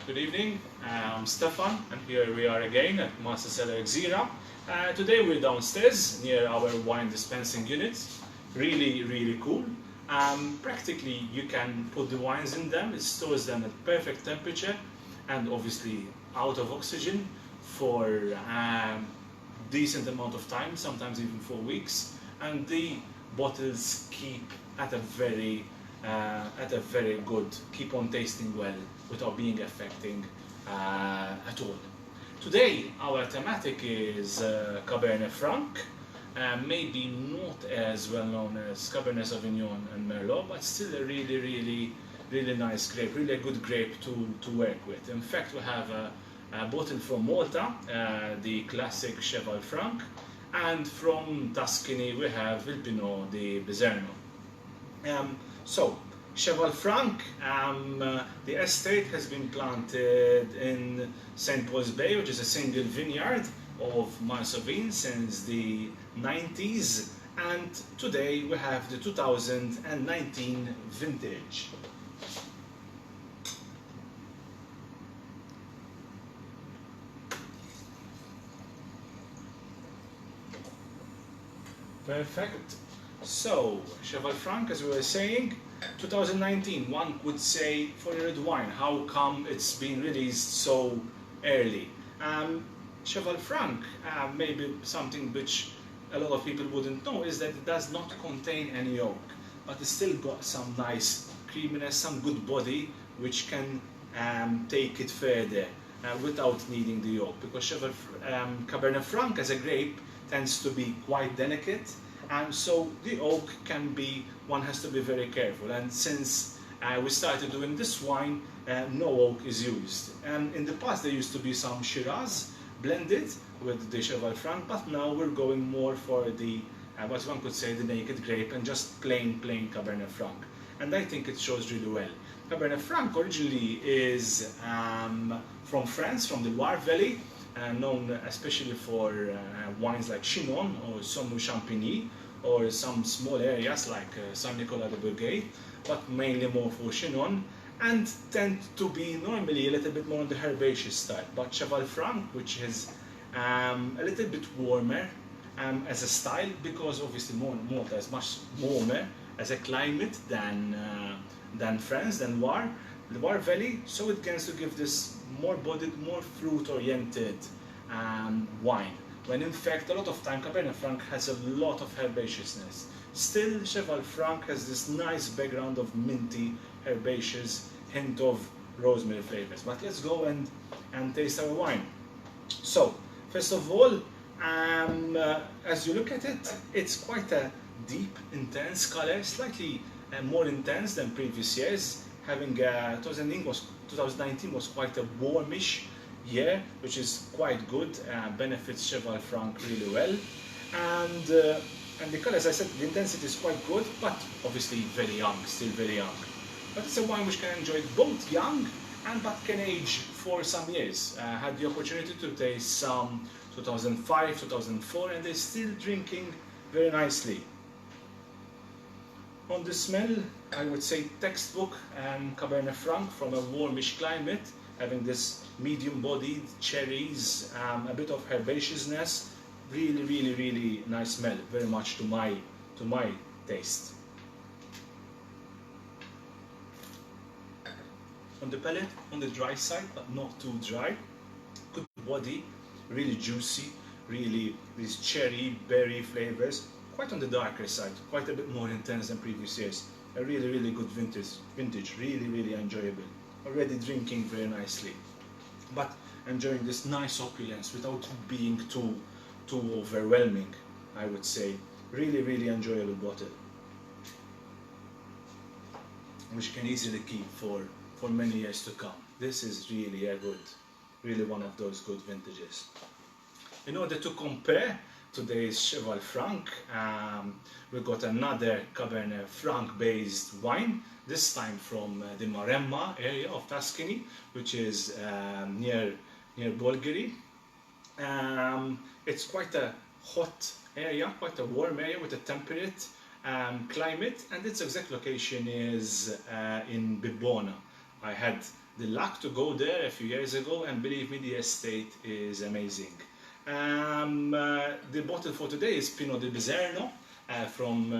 Good evening, I'm Stefan, and here we are again at Master Cellar Xira. Today we're downstairs near our wine dispensing unit. Really cool. Practically you can put the wines in them, it stores them at perfect temperature and obviously out of oxygen for decent amount of time, sometimes even for weeks. And the bottles keep at a very good, keep on tasting well without being affecting at all. Today our thematic is Cabernet Franc, maybe not as well known as Cabernet Sauvignon and Merlot, but still a really nice grape, really a good grape to work with. In fact, we have a bottle from Malta, the classic Cheval Franc, and from Tuscany we have Il Pinot di Bizerno. So, Cheval Franc, the estate has been planted in St. Paul's Bay, which is a single vineyard of Marsauvin since the 90s, and today we have the 2019 vintage. Perfect. So, Cheval Franc, as we were saying, 2019, one could say for a red wine, how come it's been released so early? Cheval Franc, maybe something which a lot of people wouldn't know, is that it does not contain any oak, but it's still got some nice creaminess, some good body, which can take it further without needing the oak, because Cabernet Franc as a grape tends to be quite delicate, and so the oak can be, one has to be very careful. And since we started doing this wine, no oak is used. And in the past there used to be some Shiraz blended with the Cheval Franc, but now we're going more for the, what one could say, the naked grape and just plain Cabernet Franc. And I think it shows really well. Cabernet Franc originally is from France, from the Loire Valley, known especially for wines like Chinon or Sommet Champigny, or some small areas like Saint-Nicolas de Bourgueil, but mainly more for Chinon, and tend to be normally a little bit more on the herbaceous style. But Cheval Franc, which is a little bit warmer as a style, because obviously Malta is much warmer as a climate than France, than Loire Valley, so it tends to give this more bodied, more fruit-oriented wine. When in fact a lot of time Cabernet Franc has a lot of herbaceousness. Still, Cheval Franc has this nice background of minty, herbaceous, hint of rosemary flavors. But let's go and taste our wine. So, first of all, as you look at it, it's quite a deep, intense color, slightly more intense than previous years. Having 2019 was quite a warmish year, which is quite good, benefits Cheval Franc really well. And the color, as I said, the intensity is quite good, but obviously very young, still very young. But it's a wine which can enjoy both young but can age for some years. Had the opportunity to taste some 2005, 2004, and they're still drinking very nicely. On the smell, I would say textbook Cabernet Franc from a warmish climate, having this medium-bodied cherries, a bit of herbaceousness, really nice smell, very much to my taste. On the palate, on the dry side, but not too dry. Good body, really juicy, really these cherry, berry flavors. Quite on the darker side, quite a bit more intense than previous years. A really good vintage, really enjoyable. Already drinking very nicely, but enjoying this nice opulence without being too overwhelming, I would say. Really enjoyable bottle, which can easily keep for many years to come. This is really a good, really one of those good vintages. In order to compare today's Cheval Franc, we got another Cabernet Franc based wine, this time from the Maremma area of Tuscany, which is near Bolgheri. It's quite a hot area, quite a warm area with a temperate climate, and its exact location is in Bibbona. I had the luck to go there a few years ago, and believe me, the estate is amazing. The bottle for today is Pinot di Bizerno from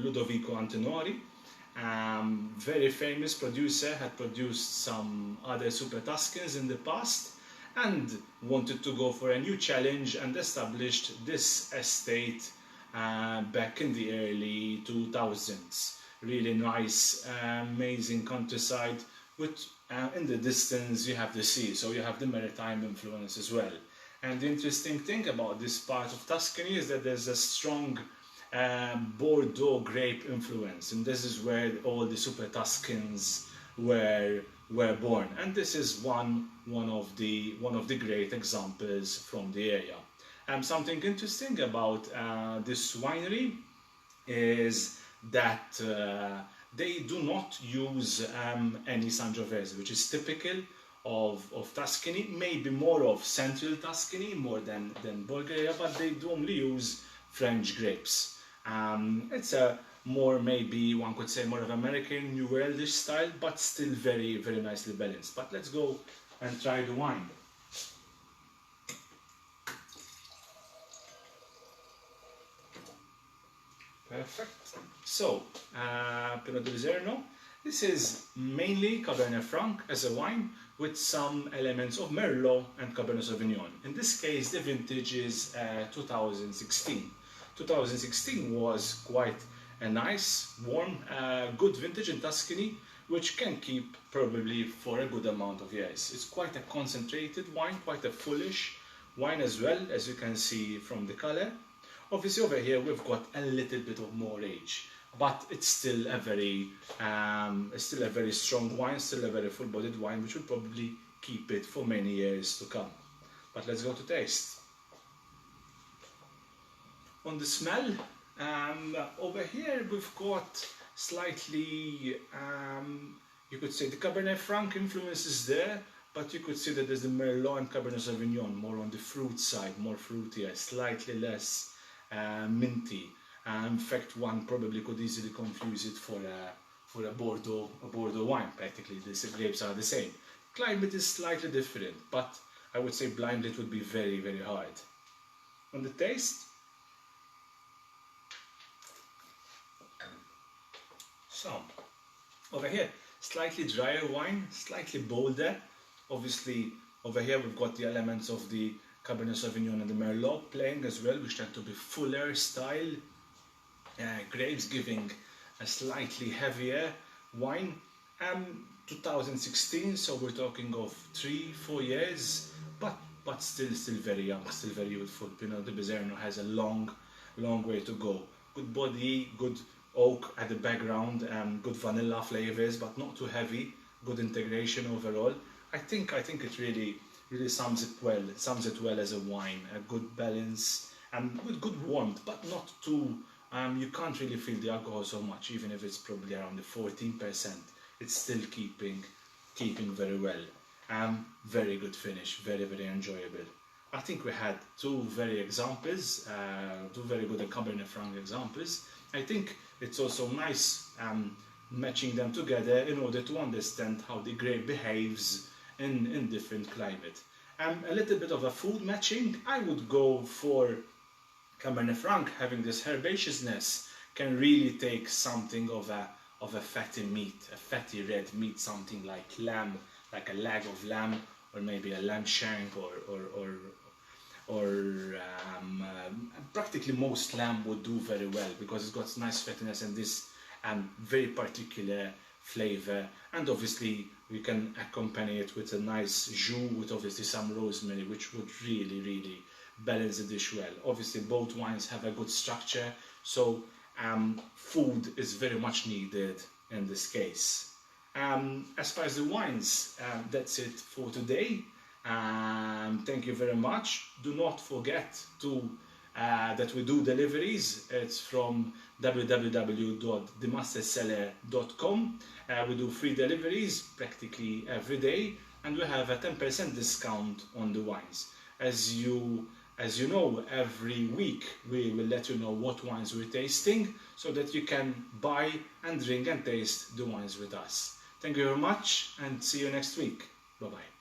Ludovico Antinori. Very famous producer, had produced some other Super Tuscans in the past and wanted to go for a new challenge and established this estate back in the early 2000s. Really nice, amazing countryside with in the distance you have the sea, so you have the maritime influence as well. And the interesting thing about this part of Tuscany is that there's a strong Bordeaux grape influence, and this is where all the Super Tuscans were born. And this is one of the great examples from the area. Something interesting about this winery is that they do not use any Sangiovese, which is typical of Tuscany, maybe more of central Tuscany more than Bulgaria, but they do only use French grapes. It's a more, maybe one could say, more of American New Worldish style, but still very, very nicely balanced. But let's go and try the wine. Perfect. So, Pinot di Bizerno. This is mainly Cabernet Franc as a wine with some elements of Merlot and Cabernet Sauvignon. In this case, the vintage is 2016. 2016 was quite a nice, warm, good vintage in Tuscany, which can keep probably for a good amount of years. It's quite a concentrated wine, quite a fullish wine as well, as you can see from the color. Obviously over here we've got a little bit of more age, but it's still a very strong wine, still a very full-bodied wine, which will probably keep it for many years to come. But let's go to taste. On the smell, over here we've got slightly, you could say the Cabernet Franc influence is there, but you could see that there's the Merlot and Cabernet Sauvignon more on the fruit side, more fruitier, slightly less minty. In fact, one probably could easily confuse it for a Bordeaux wine. Practically, the grapes are the same. Climate is slightly different, but I would say blindly it would be very, very hard. On the taste, so over here, slightly drier wine, slightly bolder. Obviously, over here we've got the elements of the Cabernet Sauvignon and the Merlot playing as well, which tend to be fuller style grapes, giving a slightly heavier wine. 2016, so we're talking of 3-4 years, but still very young, still very youthful. Pinot di Bizerno has a long way to go. Good body, good oak at the background, good vanilla flavors, but not too heavy. Good integration overall. I think it really sums it well as a wine. A good balance and with good warmth, but not too. You can't really feel the alcohol so much, even if it's probably around the 14%. It's still keeping very well. Very good finish, very, very enjoyable. I think we had two very good Cabernet Franc examples. I think it's also nice matching them together in order to understand how the grape behaves in different climate. A little bit of a food matching, I would go for Cabernet Franc. Having this herbaceousness can really take something of a fatty meat, a fatty red meat, something like lamb, like a leg of lamb, or maybe a lamb shank, or practically most lamb would do very well because it's got nice fattiness and this very particular flavor. And obviously we can accompany it with a nice jus with obviously some rosemary, which would really balance the dish well. Obviously both wines have a good structure, so food is very much needed in this case. As far as the wines, that's it for today. Thank you very much. Do not forget that we do deliveries. It's from www.themasterseller.com. We do free deliveries practically every day, and we have a 10% discount on the wines. As you know, every week we will let you know what wines we're tasting, so that you can buy and drink and taste the wines with us. Thank you very much and see you next week. Bye bye.